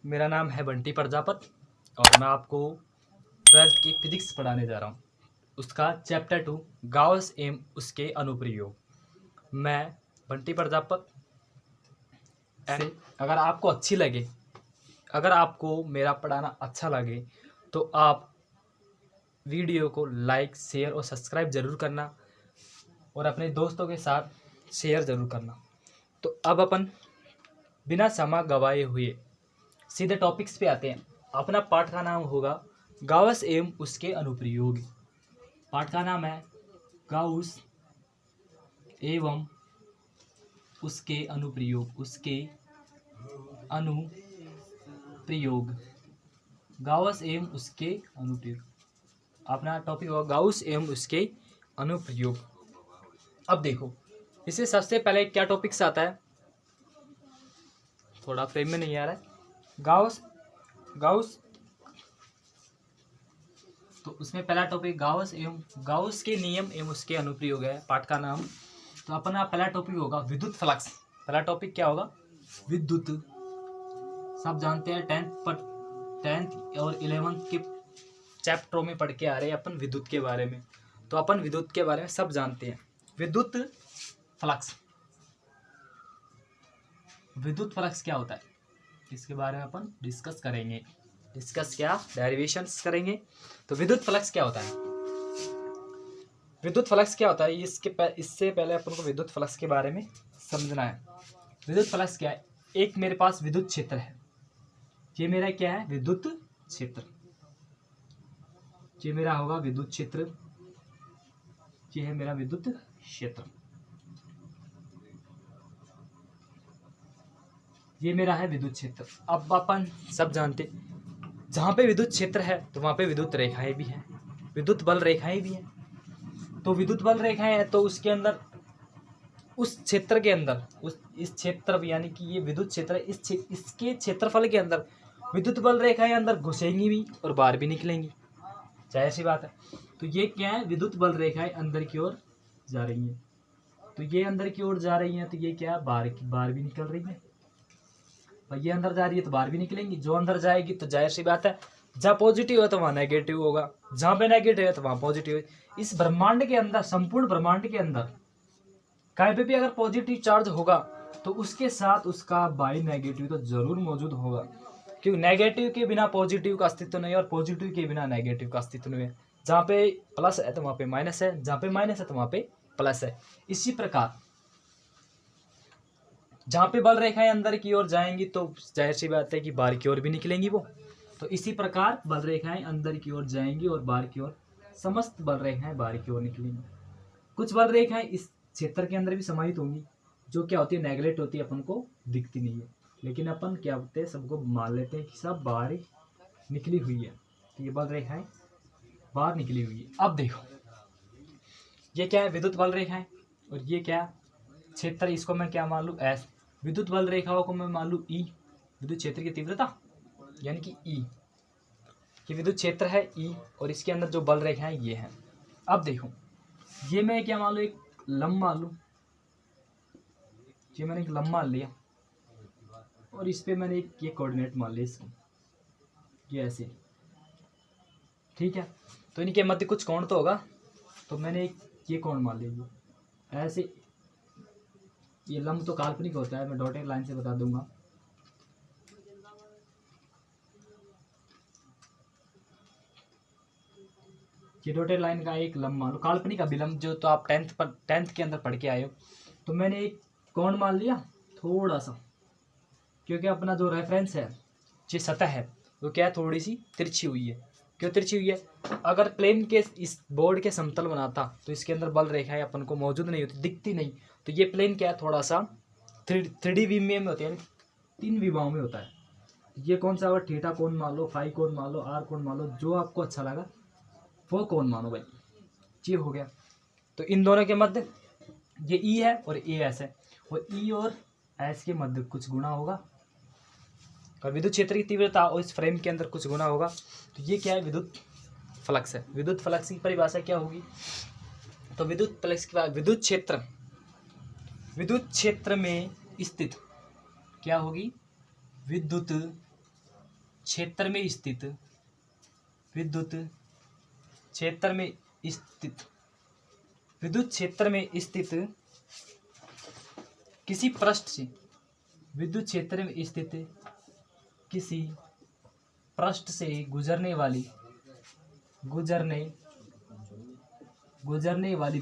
मेरा नाम है बंटी प्रजापत और मैं आपको 12th की फिजिक्स पढ़ाने जा रहा हूँ। उसका चैप्टर 2 गाउस एवं उसके अनुप्रयोग। मैं बंटी प्रजापत से अगर आपको अच्छी लगे, अगर आपको मेरा पढ़ाना अच्छा लगे तो आप वीडियो को लाइक, शेयर और सब्सक्राइब ज़रूर करना और अपने दोस्तों के साथ शेयर ज़रूर करना। तो अब अपन बिना समय गवाए हुए सीधे टॉपिक्स पे आते हैं। अपना पाठ का नाम होगा गाउस एवं उसके अनुप्रयोग। पाठ का नाम है गाउस एवं उसके अनुप्रयोग। उसके अनुप्रयोग, गाउस एवं उसके अनुप्रयोग। अपना टॉपिक होगा गाउस एवं उसके अनुप्रयोग। अब देखो, इससे सबसे पहले क्या टॉपिक्स आता है, थोड़ा फ्रेम में नहीं आ रहा है। गाउस तो उसमें पहला टॉपिक गाउस के नियम एवं उसके अनुप्रयोग है पाठ का नाम। तो अपना पहला टॉपिक होगा विद्युत फ्लक्स। पहला टॉपिक क्या होगा? विद्युत। सब जानते हैं 10th और 11th के चैप्टरों में पढ़ के आ रहे हैं अपन विद्युत के बारे में। तो अपन विद्युत के बारे में सब जानते हैं। विद्युत फ्लक्स, विद्युत फ्लक्स क्या होता है इसके बारे में अपन डिस्कस करेंगे। डेरिवेशंस करेंगे। तो विद्युत फ्लक्स क्या होता है? विद्युत फ्लक्स क्या होता है इससे पहले अपन को विद्युत फ्लक्स के बारे में समझना है। विद्युत फ्लक्स क्या है? एक मेरे पास विद्युत क्षेत्र है। ये मेरा क्या है? विद्युत क्षेत्र। ये मेरा होगा विद्युत क्षेत्र। ये है मेरा विद्युत क्षेत्र। ये मेरा है विद्युत क्षेत्र। अब अपन सब जानते, जहाँ पे विद्युत क्षेत्र है तो वहाँ पे विद्युत रेखाएं भी हैं, विद्युत बल रेखाएं भी हैं। तो विद्युत बल रेखाएं हैं तो उसके अंदर, उस क्षेत्र के अंदर, इस क्षेत्र यानी कि ये विद्युत क्षेत्र है, इसके क्षेत्रफल के अंदर विद्युत बल रेखाएं अंदर घुसेंगी भी और बाहर भी निकलेंगी, जाहिर सी बात है। तो ये क्या है? विद्युत बल रेखाएं अंदर की ओर जा रही हैं। तो ये अंदर की ओर जा रही हैं तो ये क्या है? बाहर भी निकल रही है। और ये अंदर जा रही है तो बाहर भी निकलेंगी। जो अंदर जाएगी तो जाहिर सी बात है, जहाँ पॉजिटिव है तो वहाँ नेगेटिव होगा, जहाँ पे नेगेटिव है तो वहाँ पॉजिटिव है। इस ब्रह्मांड के अंदर, संपूर्ण ब्रह्मांड के अंदर कहीं पे भी अगर पॉजिटिव चार्ज होगा तो उसके साथ उसका बाई नेगेटिव तो जरूर मौजूद होगा, क्योंकि नेगेटिव के बिना पॉजिटिव का अस्तित्व नहीं है और पॉजिटिव के बिना नेगेटिव का अस्तित्व नहीं है। जहाँ पे प्लस है तो वहाँ पे माइनस है, जहाँ पे माइनस है तो वहाँ पे प्लस है। इसी प्रकार जहाँ पे बल रेखाएं अंदर की ओर जाएंगी तो जाहिर सी बात है कि बाहर की ओर भी निकलेंगी वो। तो इसी प्रकार बल रेखाएं अंदर की ओर जाएंगी और बाहर की ओर, समस्त बल रेखाएं बाहर की ओर निकलेंगी। कुछ बल रेखाएं इस क्षेत्र के अंदर भी समाहित होंगी, जो क्या होती है? नेगलेक्ट होती है, अपन को दिखती नहीं है, लेकिन अपन क्या होते हैं, सबको मान लेते हैं कि सब बाहर निकली हुई है। तो ये बल रेखाएं बाहर निकली हुई है। अब देखो, ये क्या है? विद्युत बल रेखाएं। और ये क्या? क्षेत्र। इसको मैं क्या मान लूँ? एस। विद्युत बल रेखाओं को मैं मान लूँ ई, विद्युत क्षेत्र की तीव्रता यानी कि ई। ये विद्युत क्षेत्र है ई और इसके अंदर जो बल रेखाएं ये हैं। अब देखो, ये मैं क्या मान लूँ? एक लंब मान लूँ। ये मैंने एक लंब मान लिया और इस पे मैंने एक ये कोऑर्डिनेट मान लिया, इसको ये ऐसे, ठीक है। तो इनके मध्य कुछ कोण तो होगा, तो मैंने एक ये कोण मान लिया ऐसे। ये लंब तो काल्पनिक होता है, मैं डॉटेड लाइन से बता दूंगा। ये डॉटेड लाइन का एक लंब मान लो, काल्पनिक अभिलंब, जो तो आप 10th के अंदर पढ़ के आए हो। तो मैंने एक कोण मान लिया थोड़ा सा, क्योंकि अपना जो रेफरेंस है, जो सतह है, वो क्या है? थोड़ी सी तिरछी हुई है। क्यों तिरछी हुई है? अगर प्लेन के इस बोर्ड के समतल बनाता तो इसके अंदर बल रेखाएं अपन को मौजूद नहीं होती, दिखती नहीं। तो ये प्लेन क्या है? थोड़ा सा 3D विमीय में होती है, 3 विमाओं में होता है। ये कौन सा होगा? थीटा कोण मान लो, फाई कोण मान लो, आर कोण मान लो, जो आपको अच्छा लगा वो कोण मानो भाई। ये हो गया। तो इन दोनों के मध्य ये ई है और ए एस है, और ई और एस के मध्य कुछ गुणा होगा और विद्युत क्षेत्र की तीव्रता और इस फ्रेम के अंदर कुछ गुना होगा। तो ये क्या है? विद्युत फ्लक्स है। विद्युत फ्लक्स की परिभाषा क्या होगी? तो विद्युत फ्लक्स की विद्युत क्षेत्र में स्थित क्या होगी? विद्युत क्षेत्र में स्थित विद्युत क्षेत्र में स्थित विद्युत क्षेत्र में स्थित किसी पृष्ठ से विद्युत क्षेत्र में स्थित किसी पृष्ठ से गुजरने वाली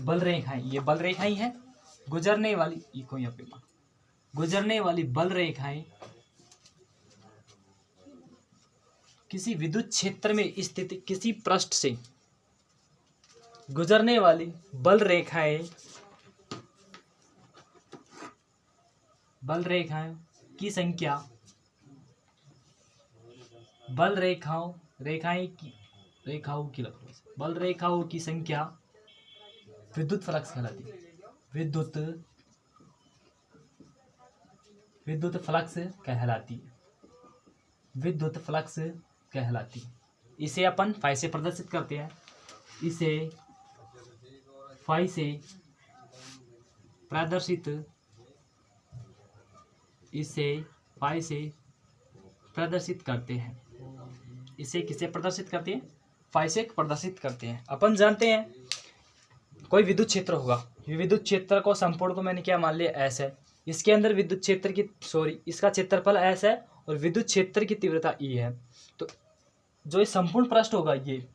बल रेखाएं, ये बल रेखाएं हैं, गुजरने वाली बल रेखाएं किसी विद्युत क्षेत्र में स्थित किसी पृष्ठ से गुजरने वाली बल रेखाएं की संख्या बल रेखाओं की संख्या विद्युत फ्लक्स कहलाती है। इसे अपन फाई से प्रदर्शित करते हैं। इसे फाई से प्रदर्शित करते हैं। इसे किसे प्रदर्शित करते हैं? फाई से प्रदर्शित करते हैं। अपन जानते हैं कोई विद्युत क्षेत्र होगा, ये विद्युत क्षेत्र को संपूर्ण को मैंने क्या मान लिया, एस है। इसके अंदर विद्युत क्षेत्र की इसका क्षेत्रफल एस है और विद्युत क्षेत्र की तीव्रता ई है। तो जो ये संपूर्ण पृष्ठ होगा, ये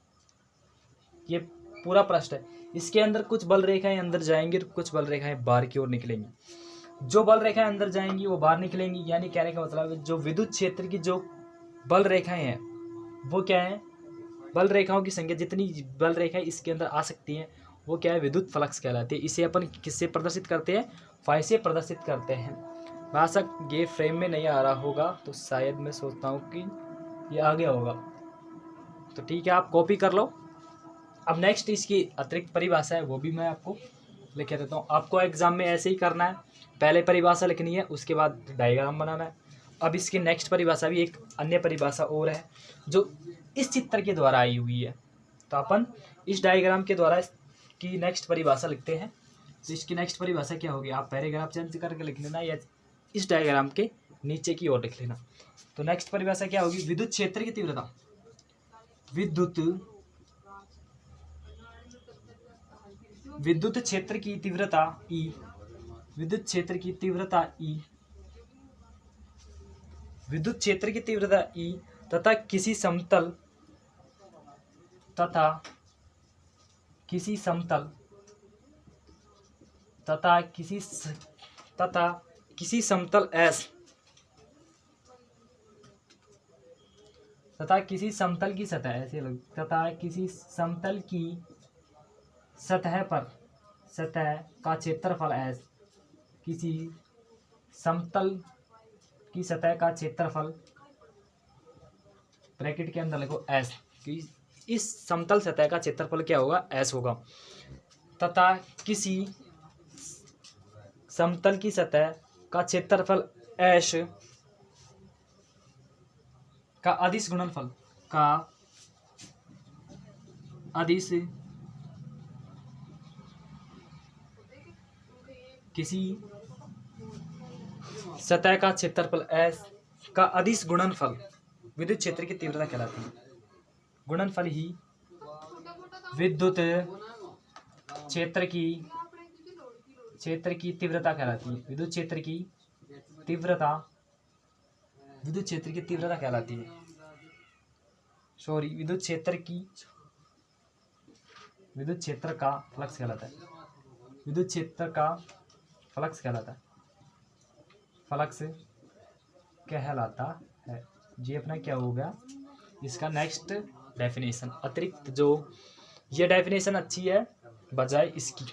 पूरा पृष्ठ है, इसके अंदर कुछ बल रेखाएं अंदर जाएंगी और कुछ बल रेखाएं बाहर की ओर निकलेंगी। जो बल रेखाएं अंदर जाएंगी वो बाहर निकलेंगी, यानी कहने का मतलब है जो विद्युत क्षेत्र की जो बल रेखाएं हैं वो क्या है, बल रेखाओं की संख्या जितनी बल रेखाएं इसके अंदर आ सकती हैं वो क्या है, विद्युत फ्लक्स कहलाती है। इसे अपन किससे प्रदर्शित करते हैं? फाई से प्रदर्शित करते हैं। भाषा ये फ्रेम में नहीं आ रहा होगा तो शायद मैं सोचता हूँ कि ये आ गया होगा, तो ठीक है, आप कॉपी कर लो। अब नेक्स्ट इसकी अतिरिक्त परिभाषा है, वो भी मैं आपको लिख देता हूँ। आपको एग्जाम में ऐसे ही करना है, पहले परिभाषा लिखनी है, उसके बाद डायग्राम बनाना है। अब इसकी नेक्स्ट परिभाषा भी एक अन्य परिभाषा और है जो इस चित्र के द्वारा आई हुई है। तो अपन इस डायग्राम के द्वारा इसकी नेक्स्ट परिभाषा लिखते हैं। तो इसकी नेक्स्ट परिभाषा क्या होगी, आप पैराग्राफ चेंज करके लिख लेना या इस डायग्राम के नीचे की ओर लिख लेना। तो नेक्स्ट परिभाषा क्या होगी, विद्युत क्षेत्र की तीव्रता, विद्युत क्षेत्र की तीव्रता ई, विद्युत क्षेत्र की तीव्रता ई, विद्युत क्षेत्र की तीव्रता ई तथा किसी समतल एस तथा किसी समतल की सतह ऐसे लग तथा किसी समतल की सतह का क्षेत्रफल एस, किसी समतल की सतह का क्षेत्रफल ब्रैकेट के अंदर लिखो एस, इस समतल सतह का क्षेत्रफल क्या होगा, एस होगा, तथा किसी समतल की सतह का क्षेत्रफल एस का अदिश गुणनफल किसी सतह का क्षेत्रफल एस का अदिश गुणनफल विद्युत क्षेत्र की तीव्रता कहलाती है। गुणनफल ही विद्युत क्षेत्र की तीव्रता कहलाती है। विद्युत क्षेत्र की तीव्रता कहलाती है। विद्युत क्षेत्र का फ्लक्स कहलाता है। विद्युत क्षेत्र का फ्लक्स कहलाता है। ये अपना क्या होगा, इसका नेक्स्ट डेफिनेशन। अतिरिक्त जो ये डेफिनेशन अच्छी है बजाय इसकी,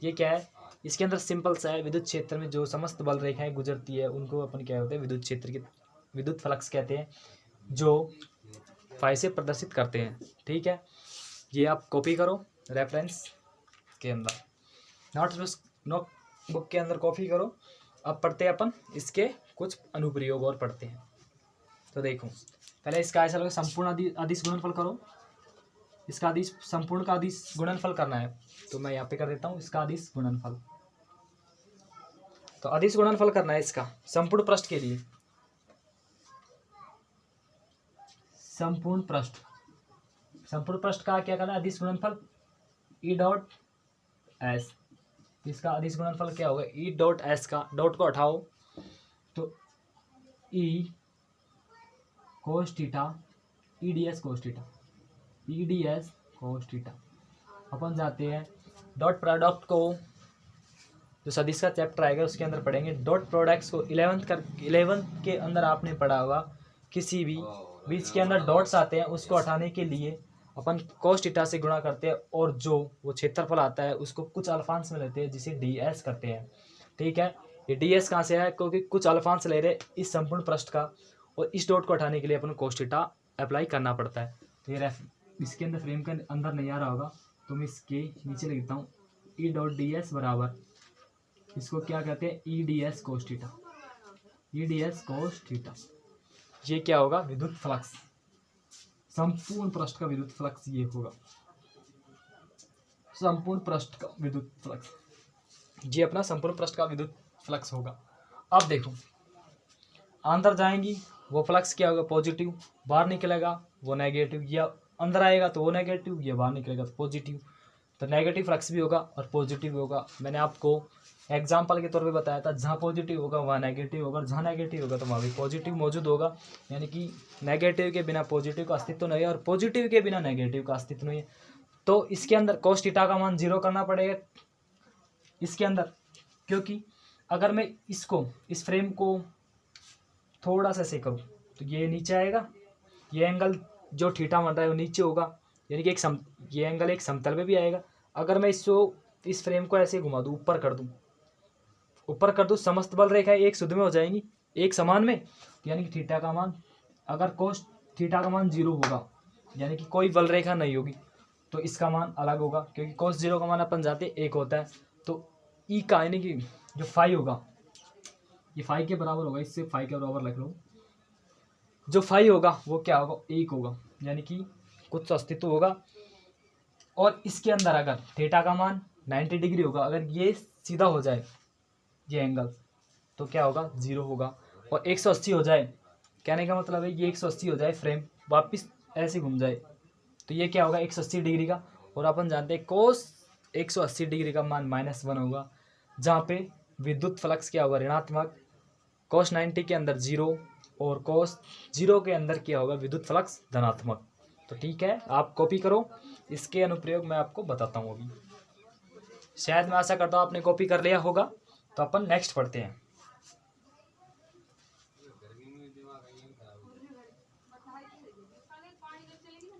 ये क्या है, इसके अंदर सिंपल सा है, विद्युत क्षेत्र में जो समस्त बल रेखाएं गुजरती है उनको अपन क्या होते हैं, विद्युत क्षेत्र की विद्युत फ्लक्स कहते हैं, जो फाई से प्रदर्शित करते हैं। ठीक है, ये आप कॉपी करो रेफरेंस के अंदर, नोटबुक के अंदर कॉपी करो। अब पढ़ते हैं अपन इसके कुछ अनुप्रयोग और पढ़ते हैं। तो देखो, पहले इसका ऐसा लगा संपूर्ण अदिश गुणनफल करो। इसका संपूर्ण का अदिश गुणनफल करना है, तो मैं यहाँ पे कर देता हूँ इसका अदिश गुणनफल। तो अदिश गुणनफल करना है इसका संपूर्ण पृष्ठ के लिए। संपूर्ण पृष्ठ, संपूर्ण पृष्ठ का क्या करना है, अदिश गुणनफल ई डॉट एस। इसका अदिश गुणनफल क्या होगा, ई डॉट एस का डॉट को हटाओ तो E cos theta E D S cos theta, E D S cos theta. अपन जाते हैं डॉट प्रोडक्ट को, जो सदिश का चैप्टर आएगा उसके अंदर पढ़ेंगे। डॉट प्रोडक्ट्स को 11th के अंदर आपने पढ़ा होगा, किसी भी बीच के अंदर डॉट्स आते हैं उसको हटाने के लिए अपन कोस थीटा से गुणा करते हैं, और जो वो क्षेत्रफल आता है उसको कुछ अल्फांश में लेते हैं जिसे डी एस करते हैं। ठीक है, ये डी एस कहाँ से है, क्योंकि कुछ अल्फांश ले रहे इस संपूर्ण पृष्ठ का, और इस डॉट को हटाने के लिए अपन कोस थीटा अप्लाई करना पड़ता है। तो ये इसके अंदर फ्रेम के अंदर नहीं आ रहा होगा तो मैं इसके नीचे लिख देता हूँ, ई डॉट डी एस बराबर, इसको क्या कहते हैं, ई D S cos theta, E D S cos theta. ये क्या होगा, विद्युत फ्लक्स, संपूर्ण पृष्ठ का विद्युत फ्लक्स ये होगा, संपूर्ण पृष्ठ का विद्युत फ्लक्स, ये अपना संपूर्ण पृष्ठ का विद्युत फ्लक्स होगा। अब देखो अंदर जाएंगी वो फ्लक्स क्या होगा, पॉजिटिव, बाहर निकलेगा वो नेगेटिव, या अंदर आएगा तो वो नेगेटिव, या बाहर निकलेगा तो पॉजिटिव। तो नेगेटिव फ्लक्स भी होगा और पॉजिटिव भी होगा। मैंने आपको एग्जाम्पल के तौर पे बताया था, जहाँ पॉजिटिव होगा वहाँ नेगेटिव होगा, जहाँ नेगेटिव होगा तो वहाँ भी पॉजिटिव मौजूद होगा। यानी कि नेगेटिव के बिना पॉजिटिव का अस्तित्व नहीं है और पॉजिटिव के बिना नेगेटिव का अस्तित्व नहीं है। तो इसके अंदर कोस थीटा का मान 0 करना पड़ेगा इसके अंदर, क्योंकि अगर मैं इसको, इस फ्रेम को थोड़ा सा ऐसे करूँ तो ये नीचे आएगा, ये एंगल जो थीटा बन रहा है वो नीचे होगा, यानी कि ये एंगल एक समतल में भी आएगा। अगर मैं इस फ्रेम को ऐसे घुमा दूँ, ऊपर कर दूँ, समस्त बल रेखाएं एक सुध में हो जाएंगी, एक समान में, यानी कि थीटा का मान, अगर कोस थीटा का मान 0 होगा यानी कि कोई बल रेखा नहीं होगी तो इसका मान अलग होगा, क्योंकि कोस 0 का मान अपन जाते 1 होता है। तो ई का यानी कि जो फाई होगा ये फाई के बराबर होगा, इससे फाई के बराबर लिख लो, जो फाई होगा वो क्या होगा, 1 होगा, यानी कि कुछ अस्तित्व होगा। और इसके अंदर अगर थीटा का मान 90 डिग्री होगा, अगर ये सीधा हो जाए ये एंगल तो क्या होगा, 0 होगा। और 180 हो जाए, कहने का मतलब है ये 180 हो जाए, फ्रेम वापस ऐसे घूम जाए तो ये क्या होगा, 180 डिग्री का। और अपन जानते हैं कोस 180 डिग्री का मान -1 होगा, जहाँ पे विद्युत फ्लक्स क्या होगा, ऋणात्मक। कोस 90 के अंदर 0 और कोस 0 के अंदर क्या होगा, विद्युत फ्लक्स धनात्मक। तो ठीक है, आप कॉपी करो, इसके अनुप्रयोग मैं आपको बताता हूँ अभी। शायद मैं आशा करता हूँ आपने कॉपी कर लिया होगा। तो अपन नेक्स्ट पढ़ते हैं।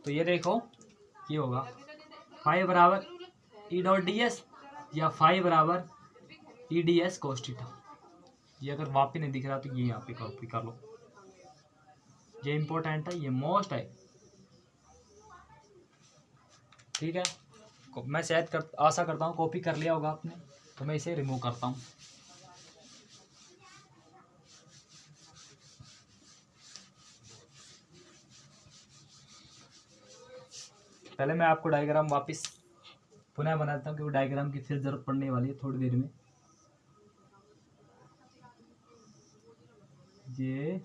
तो ये देखो, ये होगा फाई बराबर ई डॉट डी एस या फाई बराबर ई डी एस कोस थीटा। ये अगर वापस नहीं दिख रहा तो ये यहाँ पे कॉपी कर लो, ये इंपॉर्टेंट है, ये मोस्ट है। ठीक है, मैं शायद आशा करता हूँ कॉपी कर लिया होगा आपने, तो मैं इसे रिमूव करता हूँ। पहले मैं आपको डायग्राम वापस पुनः बनाता हूँ, क्योंकि डायग्राम की फिर जरूरत पड़ने वाली है थोड़ी देर में। ये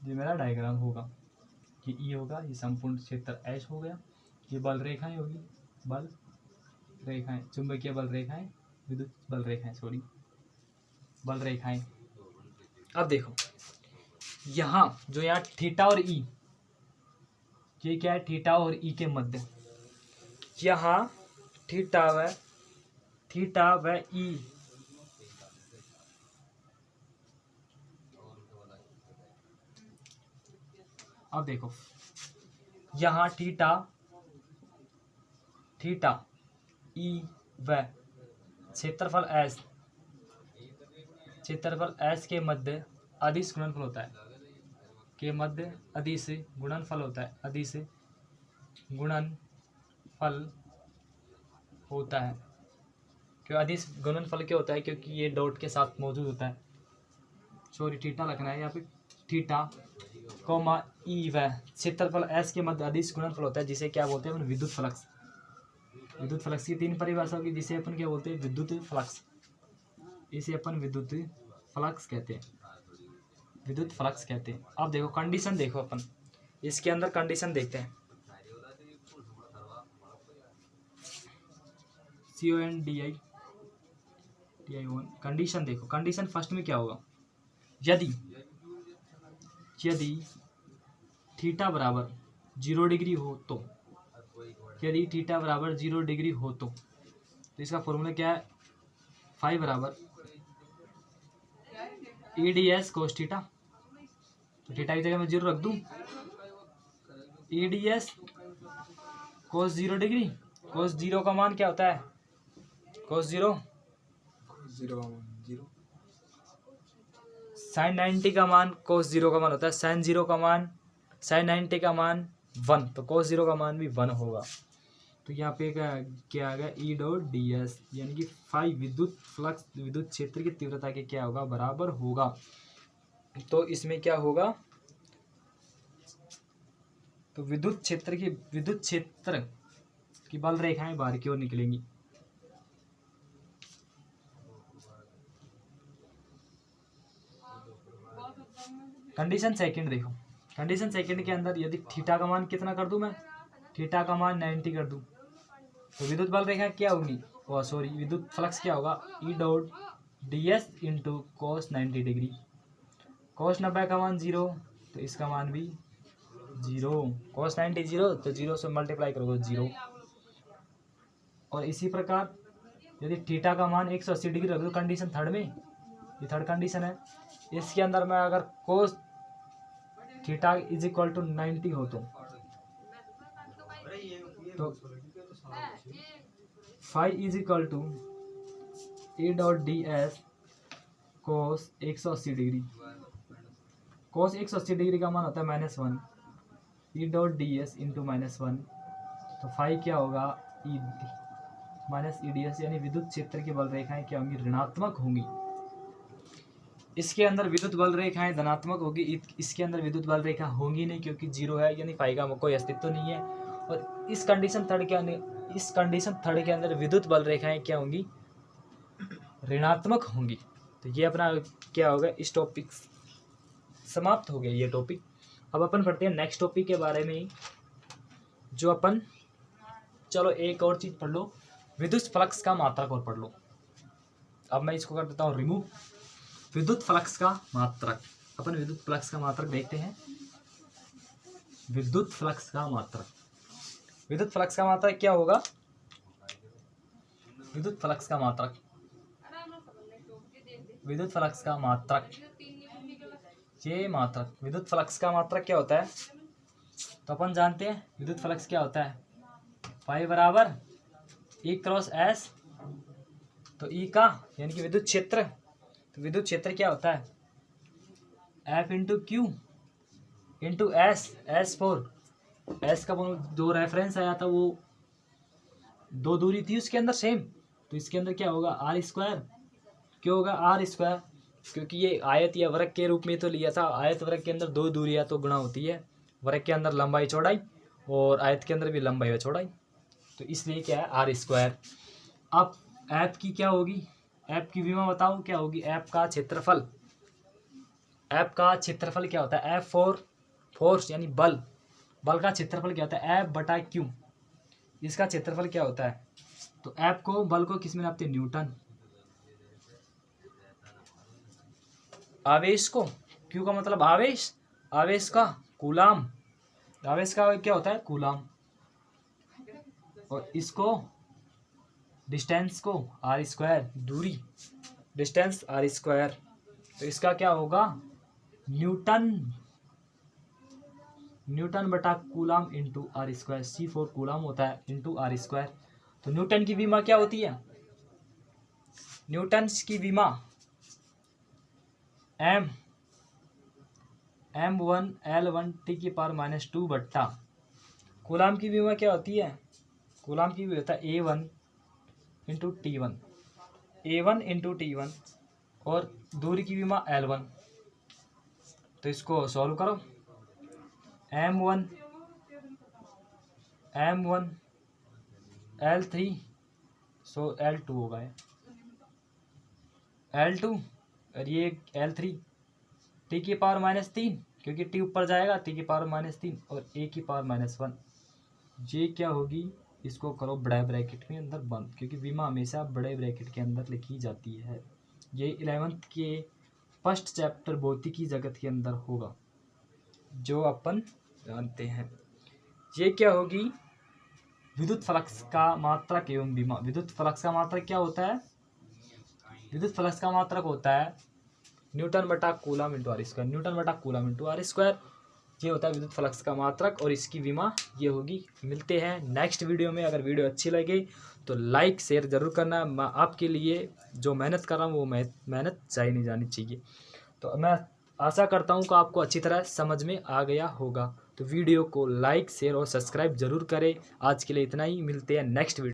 मेरा डायग्राम होगा, ये ई होगा, ये संपूर्ण क्षेत्र एच हो गया, ये बल रेखाएं होगी, बल रेखाएं, चुंबकीय बल रेखाएं, विद्युत बल रेखाएं, बल रेखाएं। अब देखो यहाँ जो यहाँ थीटा और ई, ये क्या है, थीटा और ई के मध्य, यहाँ थीटा व ई, अब देखो यहाँ थीटा ई व क्षेत्रफल एस के मध्य अदिश गुणनफल होता है, के मध्य अदिश गुणनफल होता है, अदिश गुणनफल होता है। क्यों अदिश गुणनफल क्या होता है, क्योंकि ये डॉट के साथ मौजूद होता है। सॉरी, थीटा लिखना है यहाँ पे, थीटा कॉमा ई व क्षेत्रफल एस के मध्य अदिश गुणनफल होता है, जिसे क्या बोलते हैं अपन? विद्युत फ्लक्स। विद्युत फ्लक्स की 3 परिभाषा होगी, जिसे अपन क्या बोलते हैं? विद्युत फ्लक्स। इसे अपन विद्युत फ्लक्स कहते हैं, विद्युत फ्लक्स कहते हैं। अब देखो कंडीशन, देखो अपन इसके अंदर कंडीशन देखते हैं। CONDI कंडीशन देखो, कंडीशन फर्स्ट में क्या होगा? यदि थीटा बराबर 0 डिग्री हो तो, यदि थीटा बराबर 0 डिग्री हो तो इसका फॉर्मूला क्या है? फाई बराबर EDS कोस थीटा। तो थीटा की जगह मैं 0 रख दूं, EDS कोस 0 डिग्री। कोस 0 का मान क्या होता है? कोस 0 साइन 90 का मान कोस 0 का मान होता है। साइन 0 का मान, साइन 90 का मान 1, तो कोस 0 का मान भी 1 होगा। तो यहाँ पे क्या आ गया? E डॉट DS, यानी कि फाई विद्युत फ्लक्स, विद्युत क्षेत्र की तीव्रता के क्या होगा? बराबर होगा। तो इसमें क्या होगा? तो विद्युत क्षेत्र की बल रेखाएं बाहर की ओर निकलेंगी। कंडीशन सेकंड देखो, कंडीशन सेकंड के अंदर यदि थीटा का मान कितना कर दूं मैं? थीटा का मान 90 कर दूं, तो विद्युत बल रेखा क्या होगी? विद्युत फ्लक्स क्या होगा? E dot DS into cos 90 डिग्री। कोस 90 का मान 0, तो इसका मान भी 0। कोस 90 0, तो 0 से मल्टीप्लाई करोगे 0। और इसी प्रकार यदि थीटा का मान 180 डिग्री रख दो, कंडीशन थर्ड में, ये थर्ड कंडीशन है। इसके अंदर मैं अगर cos theta is equal to 90 हो तो phi is equal to E dot DS cos 180 degree. Cos 180 degree का मान होता है -1, E डॉट DS इंटू -1, तो फाई क्या होगा? E माइनस EDS, यानी विद्युत क्षेत्र की बल रेखाएं क्या होंगी? ऋणात्मक होंगी। इसके अंदर विद्युत बल रेखाएं धनात्मक होगी, इसके अंदर विद्युत बल रेखा होंगी नहीं, क्योंकि 0 है, यानी फाई का कोई अस्तित्व नहीं है। और इस कंडीशन थर्ड के अंदर विद्युत बल रेखाएं क्या होंगी? ऋणात्मक होंगी। तो ये अपना क्या होगा? इस टॉपिक समाप्त हो गया ये टॉपिक। अब अपन पढ़ते हैं नेक्स्ट टॉपिक के बारे में, जो अपन, चलो एक और चीज पढ़ लो, विद्युत फ्लक्स का मात्रक और पढ़ लो। अब मैं इसको कर देता हूँ रिमूव। विद्युत फ्लक्स का मात्रक, अपन विद्युत फ्लक्स का मात्रक देखते हैं। विद्युत फ्लक्स का मात्रक, विद्युत फ्लक्स का मात्रक क्या होगा? विद्युत फ्लक्स का मात्रक, विद्युत फ्लक्स का मात्रक, ये मात्रक, विद्युत फ्लक्स का मात्रक क्या होता है? तो अपन जानते हैं विद्युत फ्लक्स क्या होता है? फाई बराबर E क्रॉस S, तो E का यानी कि विद्युत क्षेत्र, तो विद्युत क्षेत्र क्या होता है? F into Q into S, S का जो रेफरेंस आया था वो 2 दूरी थी उसके अंदर सेम, तो इसके अंदर क्या होगा? R²। क्यों होगा R²? क्योंकि ये आयत या वृत्त के रूप में तो लिया था। आयत वृत्त के अंदर 2 दूरियां तो गुणा होती है, वृत्त के अंदर लंबाई चौड़ाई और आयत के अंदर भी लंबाई और चौड़ाई, तो इसलिए क्या है? R²। अब ऐप की क्या होगी? ऐप की विमा बताओ क्या होगी? ऐप का क्षेत्रफल, ऐप का क्षेत्रफल क्या होता है? F फॉर फोर्स, यानी बल, बल का क्षेत्रफल क्या होता है? F बटा Q, इसका क्षेत्रफल क्या होता है? तो F को, बल को किस में नापते हैं? न्यूटन। आवेश को, Q का मतलब आवेश, आवेश का कूलाम, आवेश का क्या होता है? कूलाम। और इसको डिस्टेंस को R², दूरी, डिस्टेंस R², तो इसका क्या होगा? न्यूटन बटा coulomb into R², C4 coulomb होता है इंटू R²। तो न्यूटन की विमा क्या होती है? न्यूटन की विमा m1L1T⁻² बट्टा, कूलाम की विमा क्या होती है? कूलाम की विमा होता है A1 into T1, A1 into T1, और दूरी की विमा L1। तो इसको सॉल्व करो, M1 L3 सो L2 होगा L2 और ये L3 t की पावर -3 क्योंकि t ऊपर जाएगा t की पावर -3 और a की पावर -1 ये क्या होगी, इसको करो बड़े ब्रैकेट में अंदर बंद क्योंकि विमा हमेशा बड़े ब्रैकेट के अंदर लिखी जाती है। ये 11th के फर्स्ट चैप्टर भौतिकी जगत के अंदर होगा जो अपन जानते हैं। ये क्या होगी, विद्युत फ्लक्स का मात्रक एवं विमा। विद्युत फ्लक्स का मात्रक क्या होता है, विद्युत फ्लक्स का मात्रक होता है न्यूटन बटा coulomb into R square, newton बटा कूलम इंटू आर स्क्वायर। ये होता है विद्युत फ्लक्स का मात्रक और इसकी विमा ये होगी। मिलते हैं नेक्स्ट वीडियो में। अगर वीडियो अच्छी लगे तो लाइक शेयर ज़रूर करना। आपके लिए जो मेहनत कर रहा हूँ वो मेहनत जाए नहीं जानी चाहिए। तो मैं आशा करता हूँ कि आपको अच्छी तरह समझ में आ गया होगा। तो वीडियो को लाइक शेयर और सब्सक्राइब ज़रूर करें। आज के लिए इतना ही, मिलते हैं नेक्स्ट वीडियो।